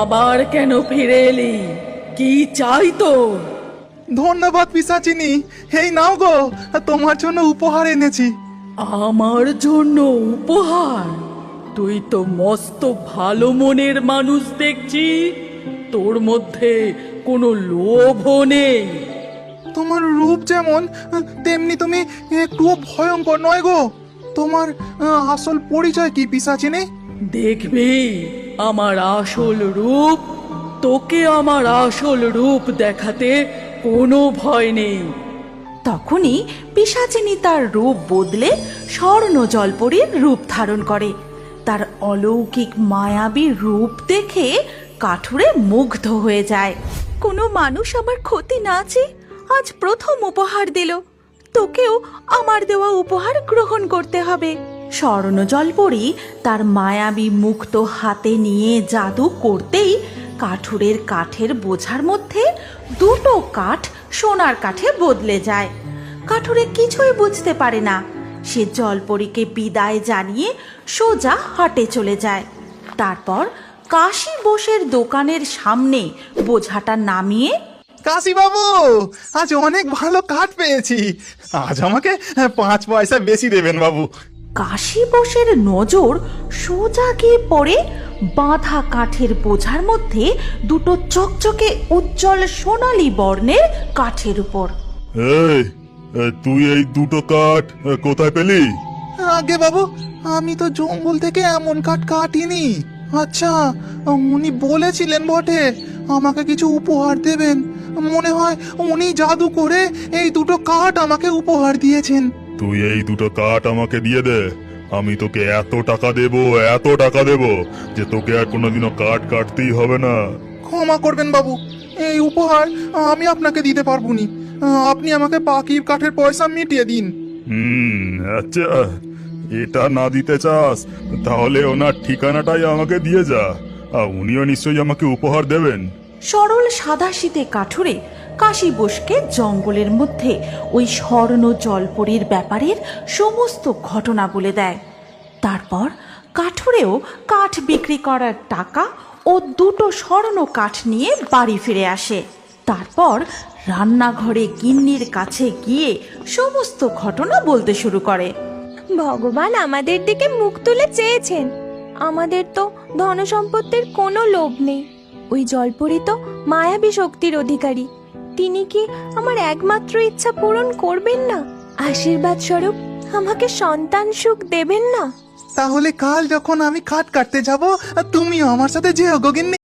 আবার কেন ফিরে এলি? কি চাই তোর? ধন্যবাদ পিশাচিনী, এই নাও গো, তোমার জন্য উপহার এনেছি। আমার জন্য উপহার? তুই তো মস্ত ভালো মনের মানুষ দেখছি। তোর মধ্যে কোনো লোভও নেই। তোমার রূপ যেমন, তেমনি তুমি একটুও ভয়ঙ্কর নয় গো। তোমার আসল পরিচয় কি পিশাচিনী? দেখবি আমার আসল রূপ। তোকে আমার আসল রূপ দেখাতে কোনো ভয় নেই। তখনই পিশাচিনী তার রূপ বদলে স্বর্ণ জলপরীর রূপ ধারণ করে। তার অলৌকিক মায়াবী রূপ দেখে কাঠুরে মুগ্ধ হয়ে যায়। কোনো মানুষ আমার ক্ষতি না চেয়ে আজ প্রথম উপহার দিল, তোকেও আমার দেওয়া উপহার গ্রহণ করতে হবে। স্বর্ণ জলপরী তার মায়াবী মুক্ত হাতে নিয়ে জাদু করতেই কাঠুরের কাঠের বোঝার মধ্যে দুটো কাঠ সোনার কাঠে বদলে যায়। কাঠুরে কিছুই বুঝতে পারে না। সে জলপরীকে বিদায় জানিয়ে সোজা হাটে চলে যায়। তারপর কাশি বোসের দোকানের সামনে বোঝাটা নামিয়ে, কাশি বাবু, আজ অনেক ভালো কাঠ পেয়েছি, আজ আমাকে 5 পয়সা বেশি দেবেন বাবু। কাশি বোসের নজর সোজা গিয়ে পড়ে বাঁধা কাঠের বোঝার মধ্যে দুটো চকচকে উজ্জ্বল সোনালী বর্ণের কাঠের উপর। এই, তুই এই দুটো কাঠ কোথায় পেলি? আগে বাবু, আমি তো জঙ্গল থেকে এমন কাঠ কাটিনি। আচ্ছা, উনি বলেছিলেন বটে আমাকে কিছু উপহার দেবেন। মনে হয় উনি জাদু করে এই দুটো কাঠ আমাকে উপহার দিয়েছেন। তুই এই দুটো কাঠ আমাকে দিয়ে দে, আমি তোকে এত টাকা দেব যে তোকে আর কোনোদিনও কাঠ কাটতেই হবে না। ক্ষমা করবেন বাবু, এই উপহার আমি আপনাকে দিতে পারবো নি। আপনি আমাকে বাকি কাঠের পয়সা মিটিয়ে দিন। আচ্ছা, এটা না দিতে চাস তাহলে ওনার ঠিকানাটাই আমাকে দিয়ে যা, আর উনিও নিশ্চয়ই আমাকে উপহার দেবেন। সরল সাদাশীতে কাঠুরে কাশি বোসকে জঙ্গলের মধ্যে ওই স্বর্ণ জলপরীর ব্যাপারের সমস্ত ঘটনা বলে দেয়। তারপর কাঠুরেও কাঠ বিক্রি করার টাকা ও দুটো স্বর্ণ কাঠ নিয়ে বাড়ি ফিরে আসে। তারপর রান্নাঘরে গিন্নির কাছে গিয়ে সমস্ত ঘটনা বলতে শুরু করে। ভগবান আমাদের দিকে মুখ তুলে চেয়েছেন। আমাদের তো ধন সম্পত্তির কোনো লোভ নেই। ওই জলপরী তো মায়াবী শক্তির অধিকারী। তিনি কি আমার একমাত্র ইচ্ছা পূরণ করবেন না? আশীর্বাদ স্বরূপ আমাকে সন্তান সুখ দেবেন না? তাহলে কাল যখন আমি কাঠ কাটতে যাব, তুমিও আমার সাথে যেও গো গিন্নি।